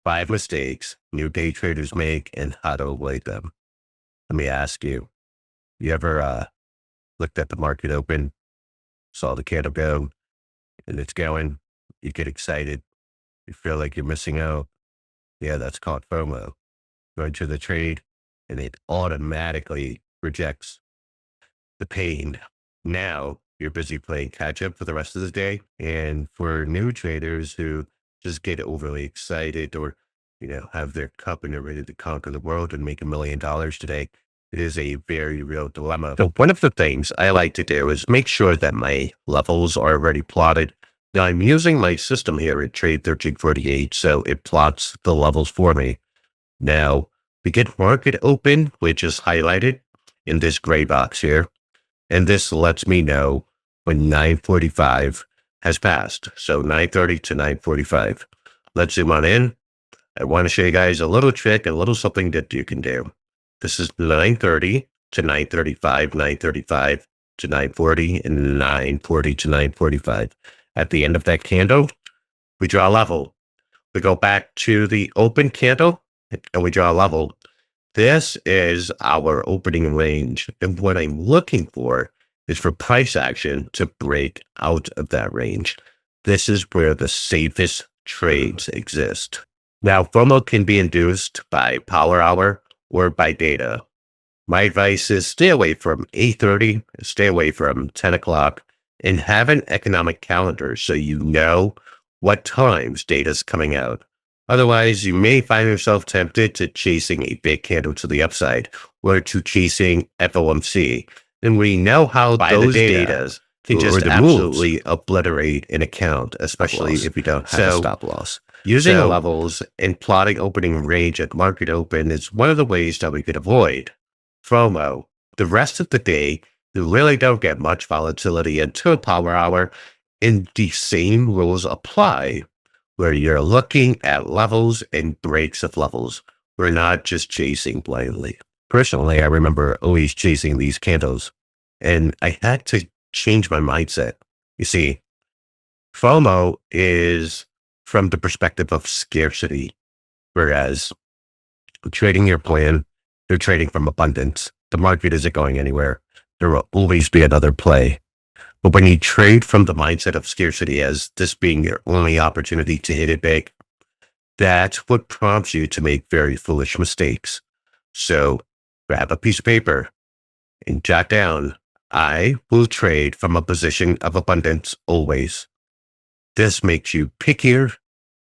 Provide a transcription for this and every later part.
5 mistakes new day traders make and how to avoid them. Let me ask you, you ever looked at the market open, saw the candle go, and it's going, you get excited, you feel like you're missing out. Yeah, that's called FOMO. Going to the trade and it automatically rejects the pain. Now you're busy playing catch up for the rest of the day. And for new traders who just get overly excited or, have their cup and they're ready to conquer the world and make $1 million today, it is a very real dilemma. So one of the things I like to do is make sure that my levels are already plotted. Now I'm using my system here at Trade 1348, so it plots the levels for me. Now we get market open, which is highlighted in this gray box here. And this lets me know when 9:45 has passed. So 9:30 to 9:45. Let's zoom on in. I want to show you guys a little trick, a little something that you can do. This is 9:30 to 9:35, 9:35 to 9:40, and 9:40 to 9:45. At the end of that candle, we draw a level. We go back to the open candle and we draw a level. This is our opening range. And what I'm looking for is for price action to break out of that range. This is where the safest trades exist. Now, FOMO can be induced by power hour or by data. My advice is stay away from 8:30, stay away from 10 o'clock, and have an economic calendar so you know what times data is coming out. Otherwise, you may find yourself tempted to chasing a big candle to the upside or to chasing FOMC. And we know how those data can just absolutely obliterate an account, especially if you don't have a stop loss. Using levels and plotting opening range at market open is one of the ways that we could avoid FOMO. The rest of the day, you really don't get much volatility until power hour, and the same rules apply where you're looking at levels and breaks of levels. We're not just chasing blindly. Personally, I remember always chasing these candles, and I had to change my mindset. You see, FOMO is from the perspective of scarcity, whereas trading your plan, they're trading from abundance. The market isn't going anywhere. There will always be another play. But when you trade from the mindset of scarcity as this being your only opportunity to hit it big, that's what prompts you to make very foolish mistakes. So grab a piece of paper and jot down, I will trade from a position of abundance always. This makes you pickier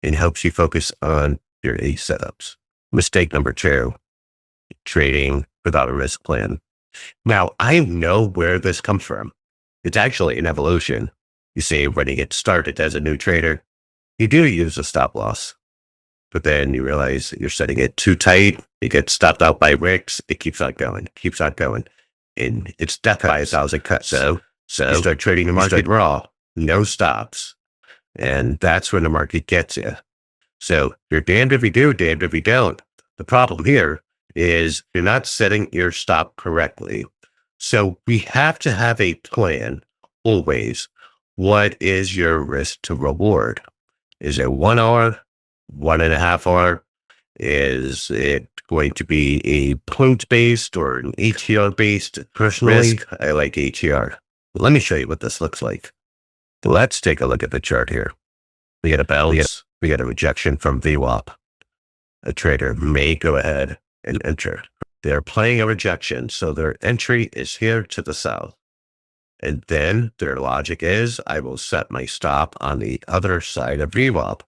and helps you focus on your A setups. Mistake number 2, trading without a risk plan. Now, I know where this comes from. It's actually an evolution. You see, when you get started as a new trader, you do use a stop loss, but then you realize you're setting it too tight. You get stopped out by wicks. It keeps on going, and it's death by 1,000 cuts. So you start trading the market raw, no stops, and that's when the market gets you. So you're damned if you do, damned if you don't. The problem here is you're not setting your stop correctly. So we have to have a plan always. What is your risk to reward? Is it 1 hour, 1.5 hour? Is it going to be a point based or an ATR based? Personally, risk? I like ATR. Let me show you what this looks like. Let's take a look at the chart here. We get a bounce. We get a rejection from VWAP. A trader may go ahead and enter. They're playing a rejection, so their entry is here to the south. And then their logic is, I will set my stop on the other side of VWAP.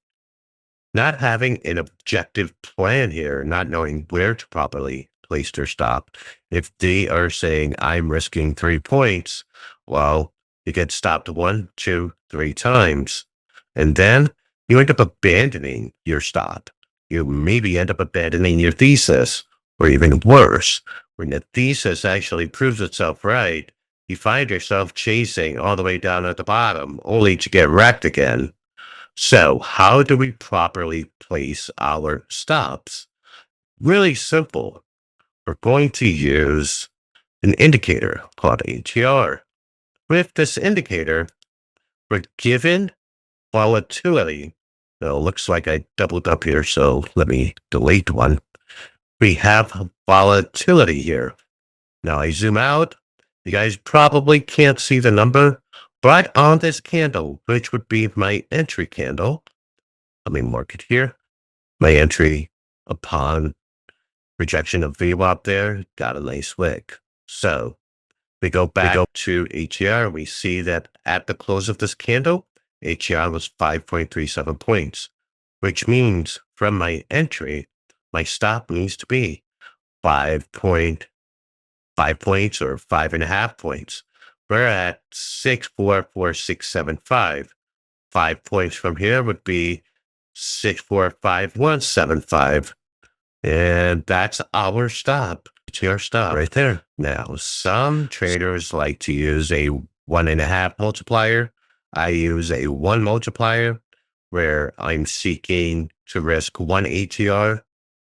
Not having an objective plan here, not knowing where to properly place their stop. If they are saying, I'm risking 3 points, well, you get stopped 1, 2, 3 times. And then you end up abandoning your stop. You maybe end up abandoning your thesis. Or even worse, when the thesis actually proves itself right, you find yourself chasing all the way down at the bottom, only to get wrecked again. So how do we properly place our stops? Really simple. We're going to use an indicator called ATR. With this indicator, we're given volatility So it looks like I doubled up here, so let me delete one. We have volatility here. Now I zoom out. You guys probably can't see the number, but on this candle, which would be my entry candle, let me mark it here. My entry upon rejection of VWAP there got a nice wick. So we go back to ATR. We see that at the close of this candle, ATR was 5.37 points, which means from my entry, my stop needs to be 5.5 points or 5.5 points. We're at 6.44675. 5 points from here would be 6.45175. And that's our stop. It's your stop right there. Now, some traders like to use a 1.5 multiplier. I use a 1 multiplier where I'm seeking to risk 1 ATR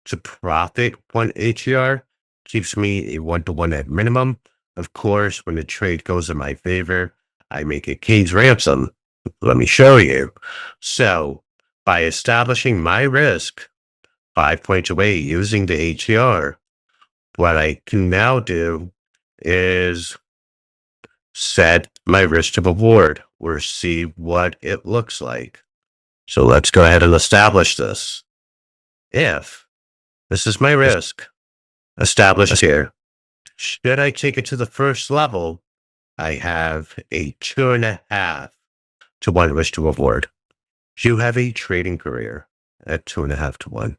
to profit 1 ATR. Keeps me a 1-to-1 at minimum. Of course, when the trade goes in my favor, I make a king's ransom. Let me show you. So, by establishing my risk 5 points away using the ATR, what I can now do is set my risk to reward or see what it looks like. So let's go ahead and establish this. If this is my risk established here, should I take it to the first level, I have a 2.5 to 1 risk to reward. You have a trading career at 2.5 to 1.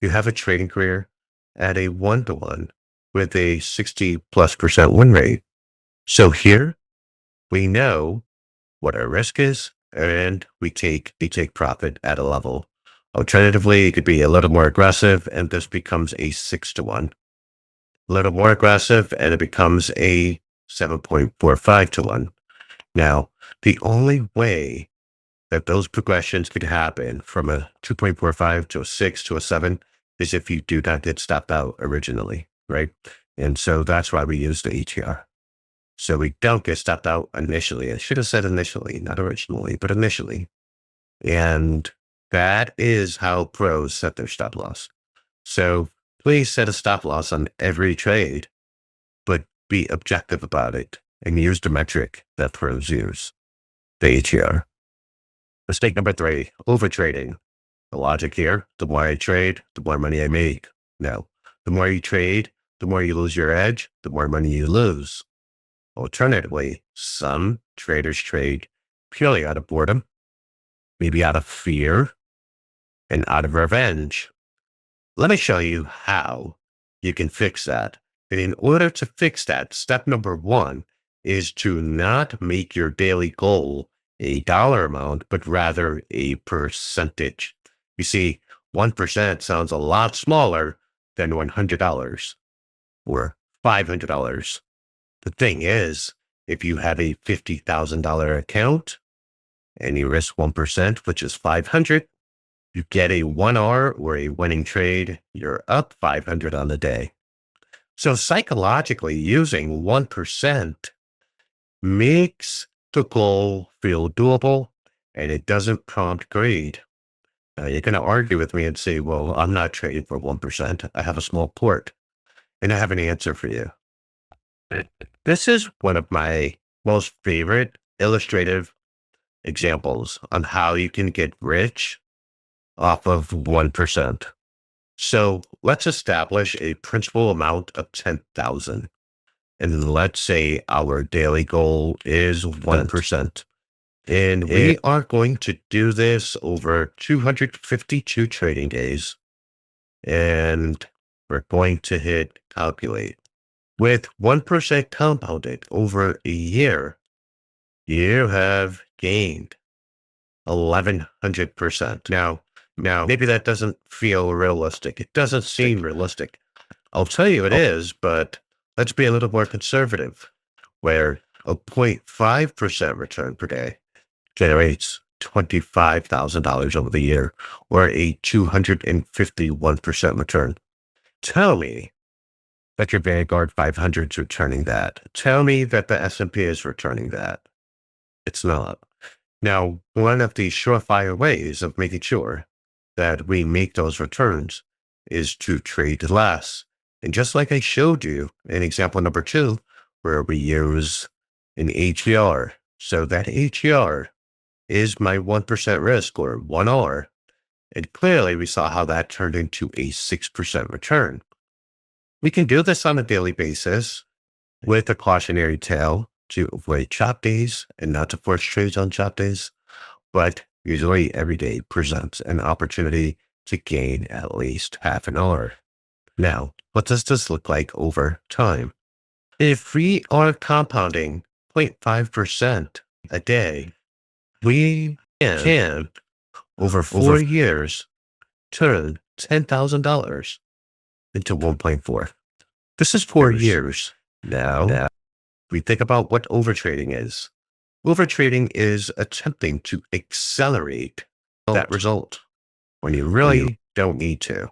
You have a trading career at a 1-to-1 with a 60+% win rate. So here we know what our risk is, and we take profit at a level. Alternatively, it could be a little more aggressive, and this becomes a 6-to-1. A little more aggressive, and it becomes a 7.45-to-1. Now, the only way that those progressions could happen from a 2.45 to a 6 to a 7 is if you do not get stopped out originally, right? And so that's why we use the ATR. So we don't get stopped out initially. I should have said initially, not originally, but initially. And that is how pros set their stop loss. So please set a stop loss on every trade, but be objective about it and use the metric that pros use, the ATR. Mistake number 3, overtrading. The logic here, the more I trade, the more money I make. Now, the more you trade, the more you lose your edge, the more money you lose. Alternatively, some traders trade purely out of boredom, maybe out of fear, and out of revenge. Let me show you how you can fix that. And in order to fix that, step number 1 is to not make your daily goal a dollar amount, but rather a percentage. You see, 1% sounds a lot smaller than $100 or $500. The thing is, if you have a $50,000 account and you risk 1%, which is 500, you get a 1R or a winning trade, you're up 500 on the day. So psychologically, using 1% makes the goal feel doable and it doesn't prompt greed. You're going to argue with me and say, well, I'm not trading for 1%. I have a small port. And I have an answer for you. This is one of my most favorite illustrative examples on how you can get rich off of 1%. So let's establish a principal amount of 10,000. And let's say our daily goal is 1%. And we are going to do this over 252 trading days. And we're going to hit calculate. With 1% compounded over a year, you have gained 1,100%. Now, maybe that doesn't feel realistic. It doesn't seem realistic. I'll tell you it is, but let's be a little more conservative, where a 0.5% return per day generates $25,000 over the year, or a 251% return. Tell me that your Vanguard 500 is returning that. Tell me that the S&P is returning that. It's not. Now, one of the surefire ways of making sure that we make those returns is to trade less. And just like I showed you in example number 2, where we use an ATR. So that ATR is my 1% risk, or 1R. And clearly we saw how that turned into a 6% return. We can do this on a daily basis with a cautionary tale to avoid chop days and not to force trades on chop days. But usually every day presents an opportunity to gain at least half an hour. Now, what does this look like over time? If we are compounding 0.5% a day, we can, over 4 years, turn $10,000 into 1.4. This is 4 years. Now, we think about what overtrading is. Overtrading is attempting to accelerate that result when you really don't need to.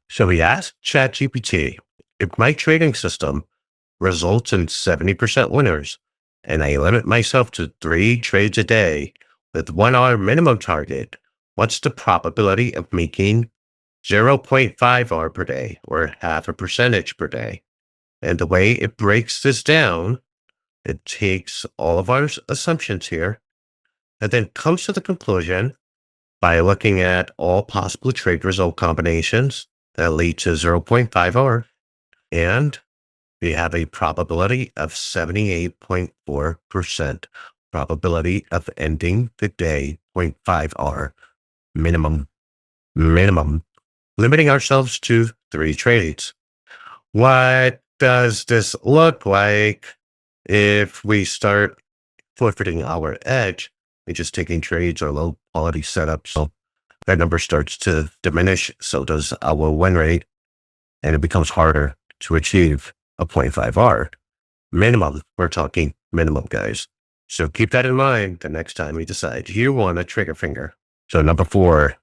So we asked ChatGPT, if my trading system results in 70% winners and I limit myself to 3 trades a day with 1 hour minimum target, what's the probability of making 0.5 hour per day, or half a percentage per day? And the way it breaks this down, it takes all of our assumptions here and then comes to the conclusion by looking at all possible trade result combinations that lead to 0.5 hour, and we have a probability of 78.4% probability of ending the day 0.5 hour minimum, limiting ourselves to 3 trades. What does this look like if we start forfeiting our edge and just taking trades or low quality setups? So that number starts to diminish. So does our win rate, and it becomes harder to achieve a 0.5 R minimum. We're talking minimum, guys. So keep that in mind the next time we decide you want a trigger finger. So number 4,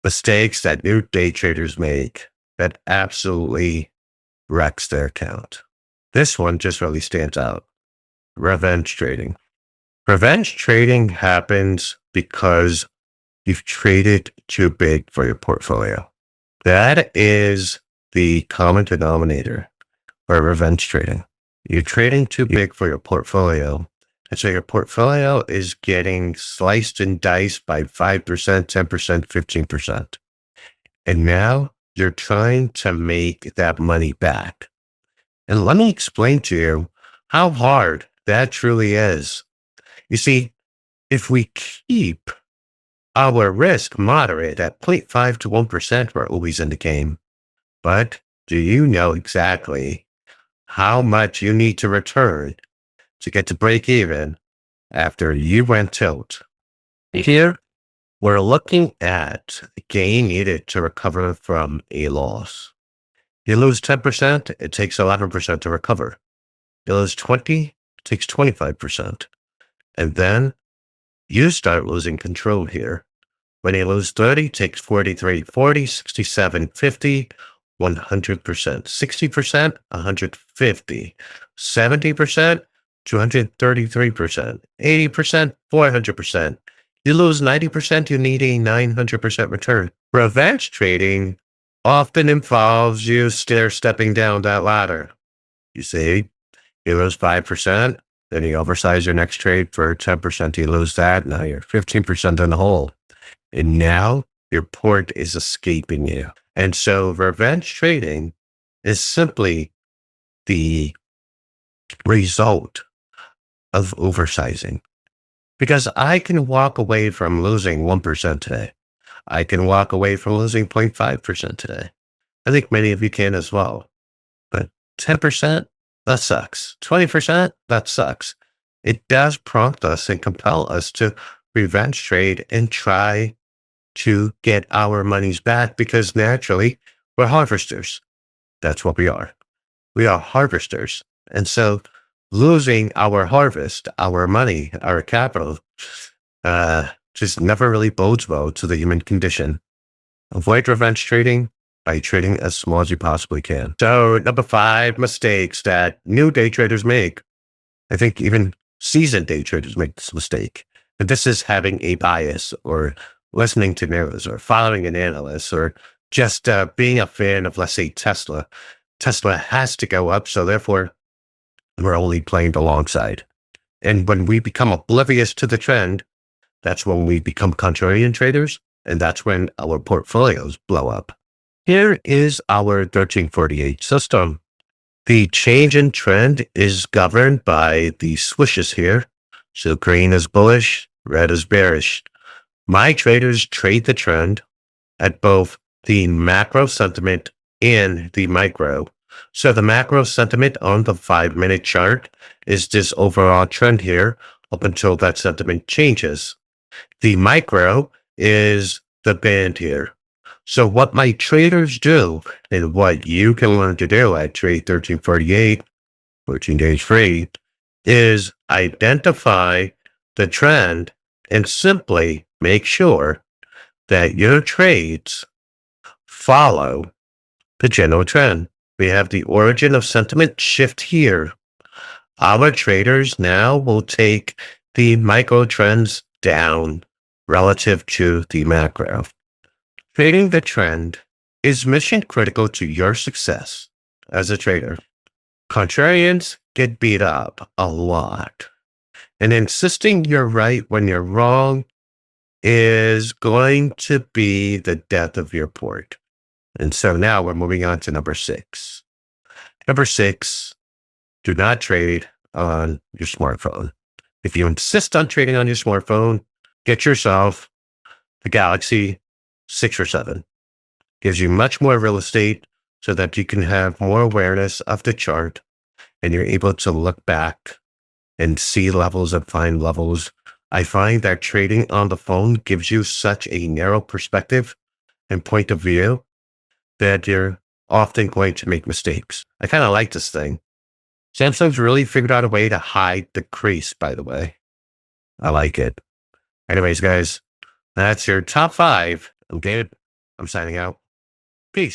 mistakes that new day traders make that absolutely wrecks their account. This one just really stands out. Revenge trading. Revenge trading happens because you've traded too big for your portfolio. That is the common denominator for revenge trading. You're trading too big for your portfolio. And so your portfolio is getting sliced and diced by 5%, 10%, 15%. And now you're trying to make that money back. And let me explain to you how hard that truly is. You see, if we keep our risk moderate at 0.5 to 1%, we're always in the game. But do you know exactly how much you need to return to get to break even after you went tilt? Here, we're looking at the gain needed to recover from a loss. You lose 10%, it takes 11% to recover. You lose 20, it takes 25%. And then you start losing control here. When you lose 30, it takes 43, 40, 67, 50, 100%, 60%, 150, 70%, 233%, 80%, 400%. You lose 90%, you need a 900% return. Revenge trading often involves you stair-stepping down that ladder. You see, you lose 5%, then you oversize your next trade for 10%, you lose that, now you're 15% in the hole. And now your port is escaping you. And so revenge trading is simply the result of oversizing. Because I can walk away from losing 1% today. I can walk away from losing 0.5% today. I think many of you can as well. But 10%, that sucks. 20%, that sucks. It does prompt us and compel us to revenge trade and try to get our monies back, because naturally we're harvesters. That's what we are. We are harvesters. And so losing our harvest, our money, our capital, just never really bodes well to the human condition. Avoid revenge trading by trading as small as you possibly can. So number 5 mistakes that new day traders make. I think even seasoned day traders make this mistake. And this is having a bias or listening to news or following an analyst or just being a fan of, let's say, Tesla. Tesla has to go up. So therefore, we're only playing the long side. And when we become oblivious to the trend, that's when we become contrarian traders. And that's when our portfolios blow up. Here is our 1348 system. The change in trend is governed by the swooshes here. So green is bullish, red is bearish. My traders trade the trend at both the macro sentiment and the micro. So the macro sentiment on the 5-minute chart is this overall trend here up until that sentiment changes. The micro is the band here. So what my traders do and what you can learn to do at Trade 1348, 14 days free, is identify the trend and simply make sure that your trades follow the general trend. We have the origin of sentiment shift here. Our traders now will take the micro trends down relative to the macro. Trading the trend is mission critical to your success as a trader. Contrarians get beat up a lot, and insisting you're right when you're wrong is going to be the death of your port. And so now we're moving on to number 6. Number 6, do not trade on your smartphone. If you insist on trading on your smartphone, get yourself the Galaxy 6 or 7. Gives you much more real estate so that you can have more awareness of the chart and you're able to look back and see levels and find levels. I find that trading on the phone gives you such a narrow perspective and point of view that you're often going to make mistakes. I kind of like this thing. Samsung's really figured out a way to hide the crease, by the way. I like it. Anyways, guys, that's your top 5. I'm Gabe. I'm signing out. Peace.